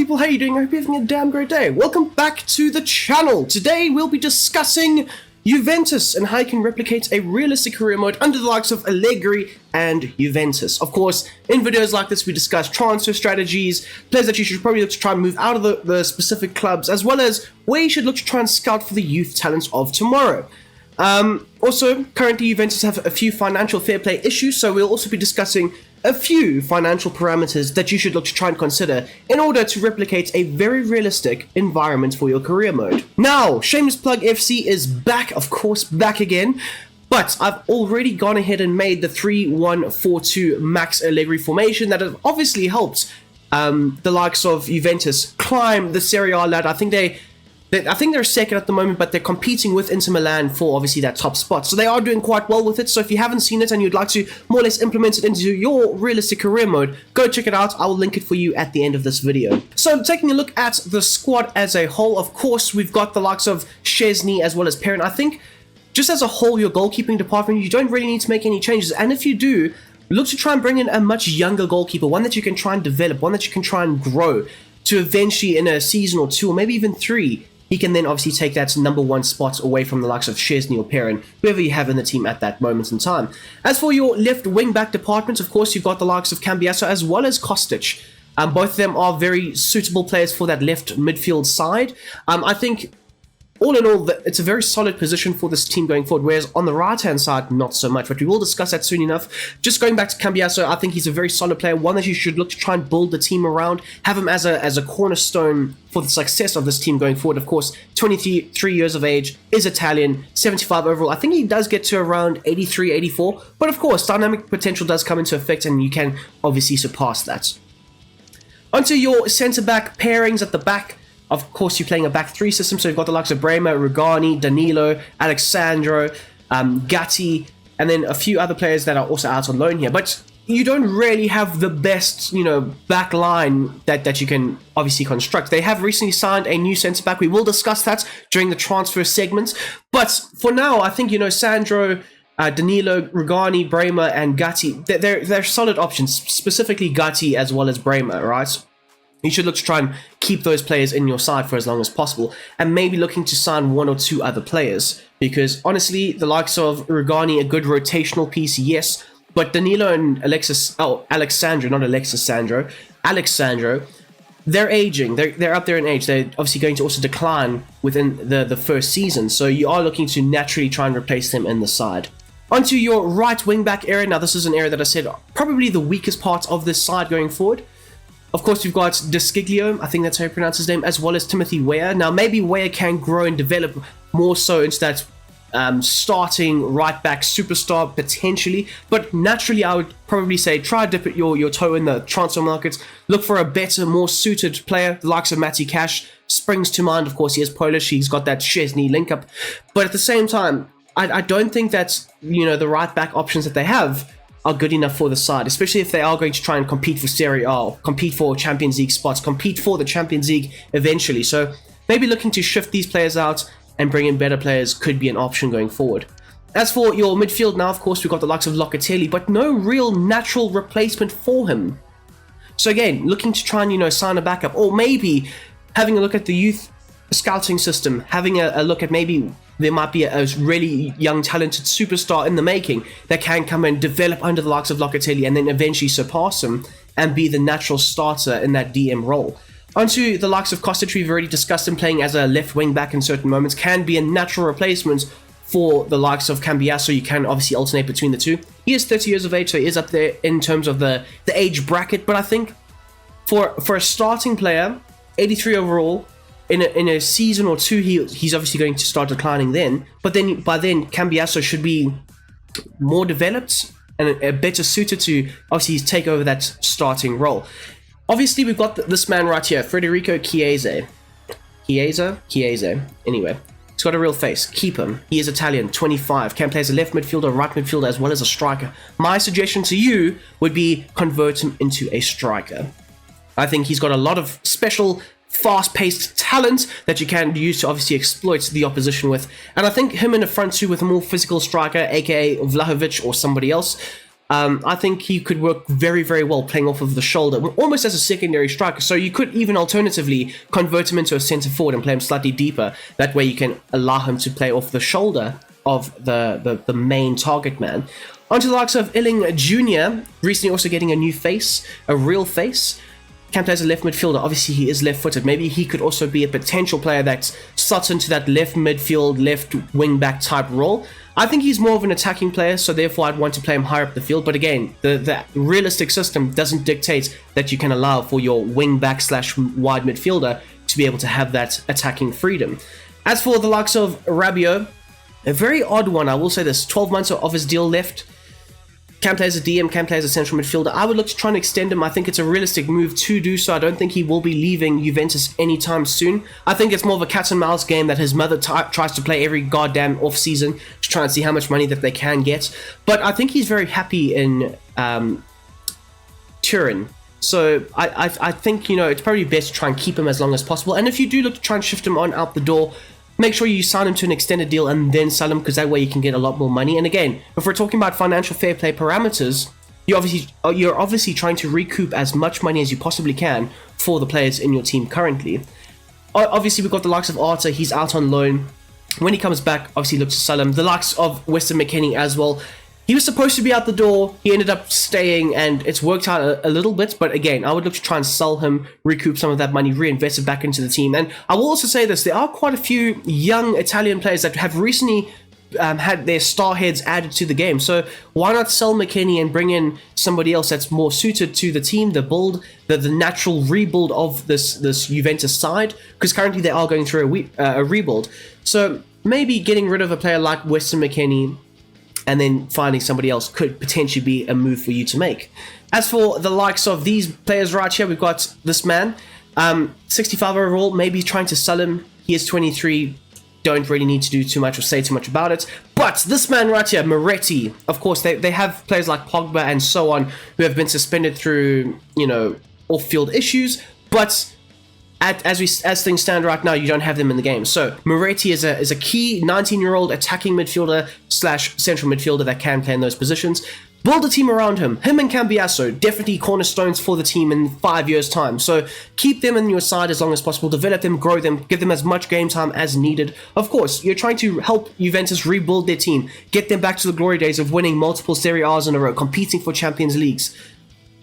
people, how are you doing? I hope you're having a damn great day. Welcome back to the channel. Today we'll be discussing Juventus and how you can replicate a realistic career mode under the likes of Allegri and Juventus. Of course, in videos like this we discuss transfer strategies, players that you should probably look to try and move out of the specific clubs, as well as where you should look to try and scout for the youth talents of tomorrow. Also, currently Juventus have a few financial fair play issues, so we'll also be discussing a few financial parameters that you should look to try and consider in order to replicate a very realistic environment for your career mode. Now, Shameless Plug FC is back, of course, back again, but I've already gone ahead and made the 3-1-4-2 Max Allegri formation that has obviously helped the likes of Juventus climb the Serie A ladder. I think they're second at the moment, but they're competing with Inter Milan for obviously that top spot. So they are doing quite well with it. So if you haven't seen it and you'd like to more or less implement it into your realistic career mode, go check it out. I will link it for you at the end of this video. So taking a look at the squad as a whole, of course, we've got the likes of Szczesny as well as Perrin. I think just as a whole, your goalkeeping department, you don't really need to make any changes. And if you do, look to try and bring in a much younger goalkeeper, one that you can try and develop, one that you can try and grow to eventually in a season or two or maybe even three, he can then obviously take that number one spot away from the likes of Szczesny or Perrin, whoever you have in the team at that moment in time. As for your left wing-back department, of course, you've got the likes of Cambiasso as well as Kostic. Both of them are very suitable players for that left midfield side. I think, all in all, it's a very solid position for this team going forward, whereas on the right-hand side, not so much, but we will discuss that soon enough. Just going back to Cambiasso, I think he's a very solid player, one that you should look to try and build the team around, have him as a cornerstone for the success of this team going forward. Of course, 23 years of age, is Italian, 75 overall. I think he does get to around 83, 84, but of course, dynamic potential does come into effect, and you can obviously surpass that. Onto your centre-back pairings at the back. Of course, you're playing a back three system, so you've got the likes of Bremer, Rugani, Danilo, Alexandro, Gatti, and then a few other players that are also out on loan here. But you don't really have the best, back line that you can obviously construct. They have recently signed a new centre-back. We will discuss that during the transfer segments. But for now, I think, Sandro, Danilo, Rugani, Bremer, and Gatti, they're solid options, specifically Gatti as well as Bremer, right? You should look to try and keep those players in your side for as long as possible, and maybe looking to sign one or two other players, because honestly, the likes of Rugani, a good rotational piece, yes, but Danilo and Alexandro, they're aging, they're up there in age, they're obviously going to also decline within the first season, so you are looking to naturally try and replace them in the side. Onto your right wing back area. Now this is an area that I said probably the weakest part of this side going forward. Of course, you've got Desciglio, I think that's how you pronounce his name, as well as Timothy Weah. Now, maybe Weah can grow and develop more so into that starting right-back superstar, potentially. But naturally, I would probably say try to dip your toe in the transfer markets. Look for a better, more suited player. The likes of Matty Cash springs to mind. Of course, he is Polish. He's got that Szczesny link-up. But at the same time, I don't think that, the right-back options that they have are good enough for the side, especially if they are going to try and compete for Serie A, compete for Champions League spots, compete for the Champions League eventually. So maybe looking to shift these players out and bring in better players could be an option going forward. As for your midfield now, of course, we've got the likes of Locatelli, but no real natural replacement for him. So again, looking to try and, sign a backup, or maybe having a look at the youth scouting system, having a look at maybe there might be a really young, talented superstar in the making that can come and develop under the likes of Locatelli and then eventually surpass him and be the natural starter in that DM role. Onto the likes of Kostic, we've already discussed him playing as a left wing back in certain moments, can be a natural replacement for the likes of Cambiasso. You can obviously alternate between the two. He is 30 years of age, so he is up there in terms of the age bracket, but I think for a starting player, 83 overall, in a season or two, he's obviously going to start declining then. But then by then, Cambiasso should be more developed and a better suited to obviously take over that starting role. Obviously, we've got this man right here, Federico Chiesa. Chiesa. Anyway, he's got a real face. Keep him. He is Italian, 25. Can play as a left midfielder, right midfielder, as well as a striker. My suggestion to you would be convert him into a striker. I think he's got a lot of special, fast-paced talent that you can use to obviously exploit the opposition with. And I think him in the front two with a more physical striker, aka Vlahovic or somebody else, I think he could work very, very well playing off of the shoulder, almost as a secondary striker. So you could even alternatively convert him into a centre forward and play him slightly deeper. That way you can allow him to play off the shoulder of the main target man. Onto the likes of Illing Jr., recently also getting a new face, a real face. Can play as a left midfielder. Obviously, he is left-footed. Maybe he could also be a potential player that slots into that left midfield, left wing-back type role. I think he's more of an attacking player, so therefore I'd want to play him higher up the field. But again, the realistic system doesn't dictate that you can allow for your wing-back / wide midfielder to be able to have that attacking freedom. As for the likes of Rabiot, a very odd one, I will say this. 12 months of his deal left. Can play as a DM, can play as a central midfielder. I would look to try and extend him. I think it's a realistic move to do so. I don't think he will be leaving Juventus anytime soon. I think it's more of a cat and mouse game that his mother tries to play every goddamn off-season to try and see how much money that they can get. But I think he's very happy in Turin. So I think, it's probably best to try and keep him as long as possible. And if you do look to try and shift him on out the door, make sure you sign him to an extended deal and then sell him, because that way you can get a lot more money. And again, if we're talking about financial fair play parameters, you're obviously trying to recoup as much money as you possibly can for the players in your team currently. Obviously, we've got the likes of Arthur. He's out on loan. When he comes back, obviously look to sell him. The likes of Weston McKennie as well. He was supposed to be out the door. He ended up staying, and it's worked out a little bit. But again, I would look to try and sell him, recoup some of that money, reinvest it back into the team. And I will also say this. There are quite a few young Italian players that have recently had their star heads added to the game. So why not sell McKennie and bring in somebody else that's more suited to the team, the build, the natural rebuild of this Juventus side? Because currently they are going through a rebuild. So maybe getting rid of a player like Weston McKennie and then finding somebody else could potentially be a move for you to make. As for the likes of these players right here, we've got this man, 65 overall, maybe trying to sell him. He is 23, don't really need to do too much or say too much about it. But this man right here, Moretti, of course, they have players like Pogba and so on who have been suspended through, off-field issues, but as things stand right now, you don't have them in the game. So Moretti is a key 19-year-old attacking midfielder / central midfielder that can play in those positions. Build a team around him. Him and Cambiasso, definitely cornerstones for the team in 5 years' time. So keep them in your side as long as possible. Develop them, grow them, give them as much game time as needed. Of course, you're trying to help Juventus rebuild their team, get them back to the glory days of winning multiple Serie A's in a row, competing for Champions Leagues.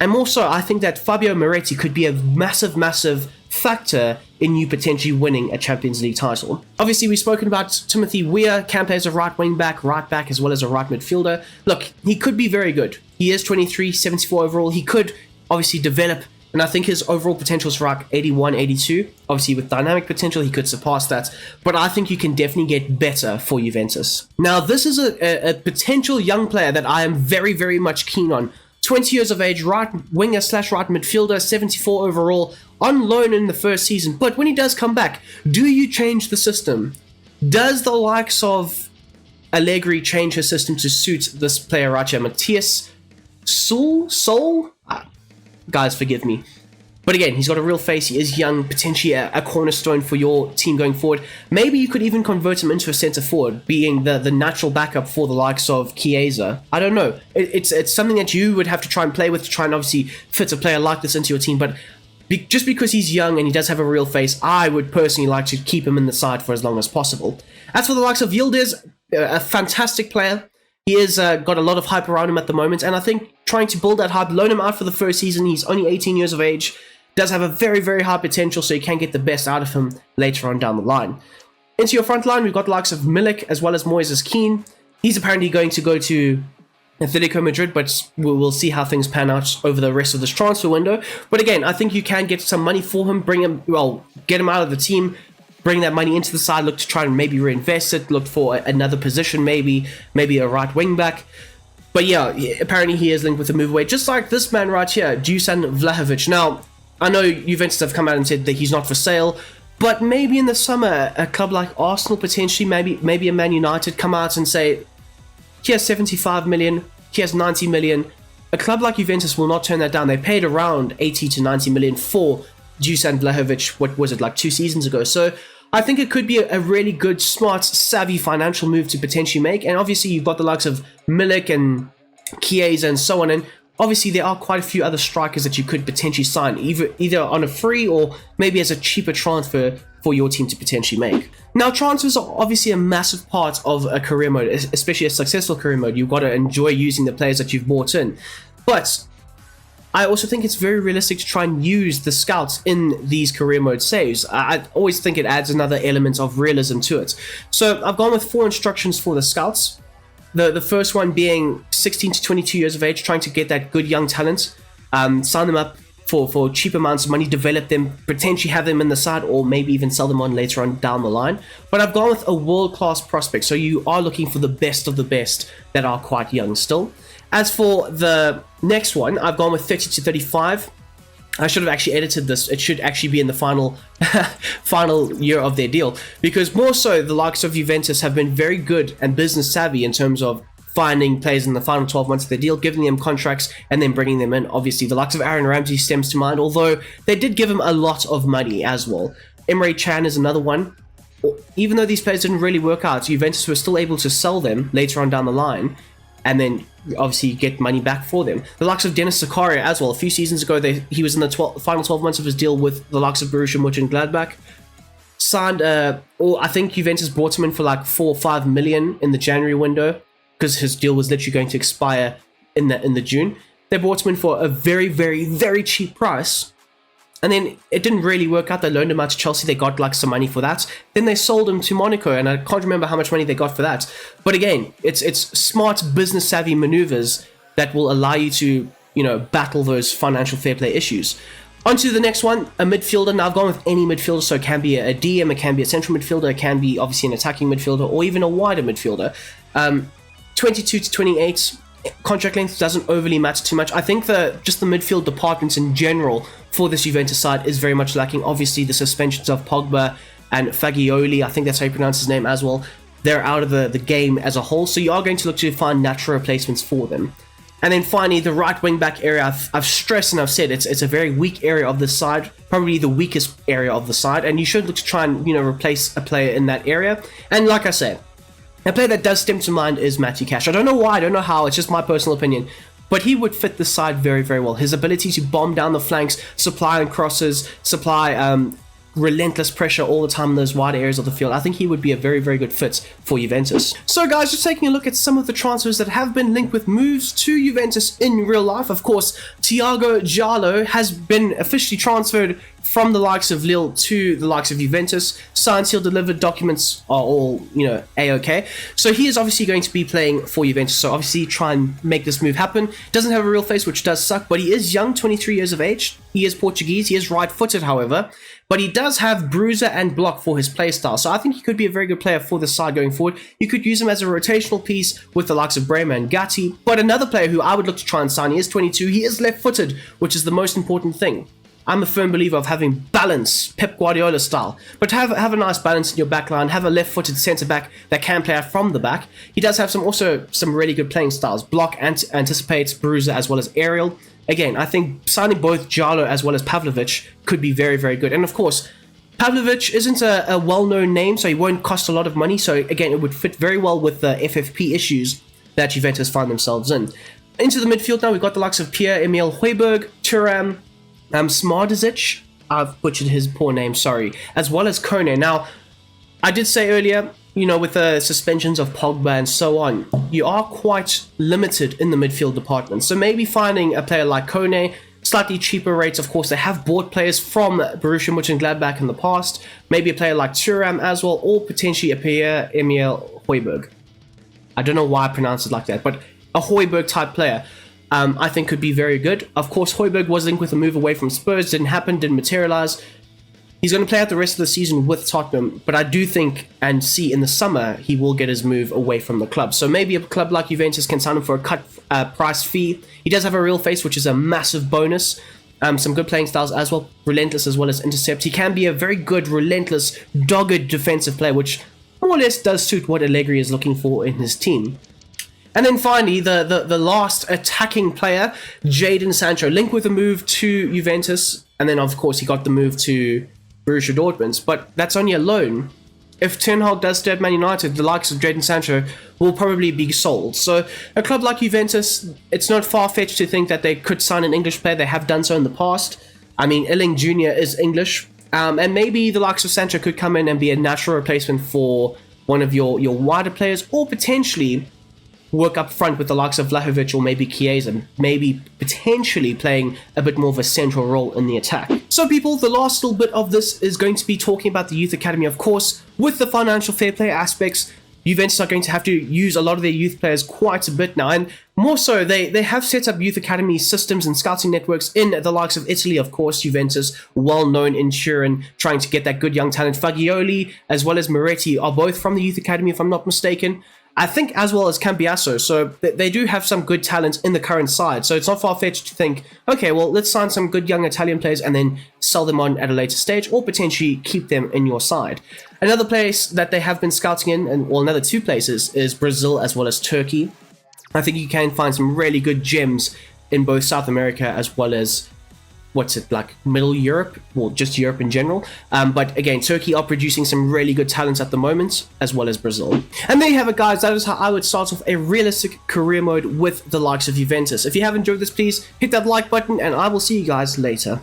And more so, I think that Fabio Moretti could be a massive, massive factor in you potentially winning a Champions League title. Obviously, we've spoken about Timothy Weah, can play as a right wing back, right back, as well as a right midfielder. Look, he could be very good. He is 23, 74 overall. He could obviously develop, and I think his overall potential is around 81, 82. Obviously, with dynamic potential, he could surpass that. But I think you can definitely get better for Juventus. Now, this is a potential young player that I am very, very much keen on. 20 years of age, right winger / right midfielder, 74 overall, on loan in the first season. But when he does come back, do you change the system? Does the likes of Allegri change his system to suit this player right here? Matthias Soul? Guys, forgive me. But again, he's got a real face. He is young, potentially a cornerstone for your team going forward. Maybe you could even convert him into a centre forward, being the natural backup for the likes of Chiesa. I don't know. It's something that you would have to try and play with to try and obviously fit a player like this into your team. But just because he's young and he does have a real face, I would personally like to keep him in the side for as long as possible. As for the likes of Yildiz, a fantastic player. He has got a lot of hype around him at the moment, and I think trying to build that hype, loan him out for the first season. He's only 18 years of age, does have a very, very high potential, so you can get the best out of him later on down the line. Into your front line, we've got the likes of Milik as well as Moises Keane. He's apparently going to go to Atletico Madrid, but we'll see how things pan out over the rest of this transfer window. But again, I think you can get some money for him, get him out of the team, bring that money into the side, look to try and maybe reinvest it, look for another position, maybe a right wing back. But yeah, apparently he is linked with a move away, just like this man right here, Dusan Vlahovic. Now, I know Juventus have come out and said that he's not for sale, but maybe in the summer, a club like Arsenal, potentially, maybe a Man United, come out and say, here's 75 million, here's 90 million. A club like Juventus will not turn that down. They paid around 80 to 90 million for Dusan Vlahovic, what was it, like 2 seasons ago. So I think it could be a really good, smart, savvy financial move to potentially make. And obviously, you've got the likes of Milik and Chiesa and so on. And obviously there are quite a few other strikers that you could potentially sign, either on a free or maybe as a cheaper transfer for your team to potentially make. Now, transfers are obviously a massive part of a career mode, especially a successful career mode. You've got to enjoy using the players that you've bought in. But I also think it's very realistic to try and use the scouts in these career mode saves. I always think it adds another element of realism to it. So I've gone with 4 instructions for the scouts. The first one being 16 to 22 years of age, trying to get that good young talent, sign them up for cheap amounts of money, develop them, potentially have them in the side, or maybe even sell them on later on down the line. But I've gone with a world-class prospect, so you are looking for the best of the best that are quite young still. As for the next one, I've gone with 30 to 35. I should have actually edited this. It should actually be in the final year of their deal, because more so the likes of Juventus have been very good and business savvy in terms of finding players in the final 12 months of their deal, giving them contracts and then bringing them in. Obviously the likes of Aaron Ramsey stems to mind, although they did give him a lot of money as well. Emre Can is another one. Even though these players didn't really work out, Juventus were still able to sell them later on down the line and then obviously get money back for them. The likes of Dennis Zakaria as well. A few seasons ago, he was in the final 12 months of his deal with the likes of Borussia Mönchengladbach. Signed, or I think Juventus brought him in for like 4 or 5 million in the January window, because his deal was literally going to expire in the June. They brought him in for a very, very, very cheap price. And then it didn't really work out. They loaned him out to Chelsea. They got like some money for that. Then they sold him to Monaco, and I can't remember how much money they got for that. But again, it's smart business savvy maneuvers that will allow you to, battle those financial fair play issues. On to the next one, a midfielder. Now I've gone with any midfielder, so it can be a DM, it can be a central midfielder, it can be obviously an attacking midfielder, or even a wider midfielder. 22 to 28. Contract length doesn't overly matter too much. I think just the midfield department in general for this Juventus side is very much lacking. Obviously, the suspensions of Pogba and Fagioli, I think that's how you pronounce his name as well, they're out of the game as a whole, so you are going to look to find natural replacements for them. And then finally, the right wing back area, I've stressed and I've said it's a very weak area of the side, probably the weakest area of the side, and you should look to try and replace a player in that area. And like I said, a player that does stem to mind is Matthew Cash. I don't know why, I don't know how, it's just my personal opinion. But he would fit the side very, very well. His ability to bomb down the flanks, supply on crosses, supply relentless pressure all the time in those wide areas of the field. I think he would be a very, very good fit for Juventus. So guys, just taking a look at some of the transfers that have been linked with moves to Juventus in real life. Of course, Thiago Giallo has been officially transferred from the likes of Lille to the likes of Juventus. Signed, sealed, delivered, documents are all, A-okay. So he is obviously going to be playing for Juventus. So obviously try and make this move happen. Doesn't have a real face, which does suck, but he is young, 23 years of age. He is Portuguese. He is right-footed, however. But he does have bruiser and block for his playstyle. So I think he could be a very good player for the side going forward. You could use him as a rotational piece with the likes of Bremer and Gatti. But another player who I would look to try and sign, he is 22. He is left-footed, which is the most important thing. I'm a firm believer of having balance, Pep Guardiola style. But have a nice balance in your back line, have a left-footed centre-back that can play out from the back. He does have some really good playing styles. Block, anticipates, bruiser, as well as aerial. Again, I think signing both Giallo as well as Pavlovic could be very, very good. And of course, Pavlovic isn't a well-known name, so he won't cost a lot of money. So again, it would fit very well with the FFP issues that Juventus find themselves in. Into the midfield now, we've got the likes of Pierre-Emile Højbjerg, Thuram, Smardazic, I've butchered his poor name, sorry, as well as Kone. Now, I did say earlier, with the suspensions of Pogba and so on, you are quite limited in the midfield department. So maybe finding a player like Kone, slightly cheaper rates. Of course, they have bought players from Borussia Mönchengladbach in the past. Maybe a player like Thuram as well, or potentially a Pierre-Emile Højbjerg. I don't know why I pronounced it like that, but a Højbjerg type player. I think could be very good. Of course, Højbjerg was linked with a move away from Spurs. Didn't happen, didn't materialize. He's going to play out the rest of the season with Tottenham, but I do think and see in the summer he will get his move away from the club. So maybe a club like Juventus can sign him for a cut price fee. He does have a real face, which is a massive bonus. Some good playing styles as well, relentless as well as intercept. He can be a very good, relentless, dogged defensive player, which more or less does suit what Allegri is looking for in his team. And then finally, the last attacking player, Jadon Sancho, linked with a move to Juventus. And then, of course, he got the move to Borussia Dortmund. But that's only a loan. if Ten Hag does stay at Man United, the likes of Jadon Sancho will probably be sold. So a club like Juventus, it's not far-fetched to think that they could sign an English player. They have done so in the past. I mean, Illing Jr. is English, and maybe the likes of Sancho could come in and be a natural replacement for one of your wider players, or potentially work up front with the likes of Vlahovic or maybe Chiesa, maybe potentially playing a bit more of a central role in the attack. So people, the last little bit of this is going to be talking about the youth academy, of course. With the financial fair play aspects, Juventus are going to have to use a lot of their youth players quite a bit now, and more so, they have set up youth academy systems and scouting networks in the likes of Italy, of course. Juventus, well known in Turin, trying to get that good young talent. Fagioli as well as Moretti are both from the youth academy, if I'm not mistaken. I think as well as Cambiasso, so they do have some good talent in the current side. So it's not far-fetched to think, okay, well, let's sign some good young Italian players and then sell them on at a later stage, or potentially keep them in your side. Another place that they have been scouting in, and well, another two places, is Brazil as well as Turkey. I think you can find some really good gems in both South America as well as Middle Europe, well, just Europe in general. But again, Turkey are producing some really good talents at the moment, as well as Brazil. And there you have it, guys. That is how I would start off a realistic career mode with the likes of Juventus. If you have enjoyed this, please hit that like button, and I will see you guys later.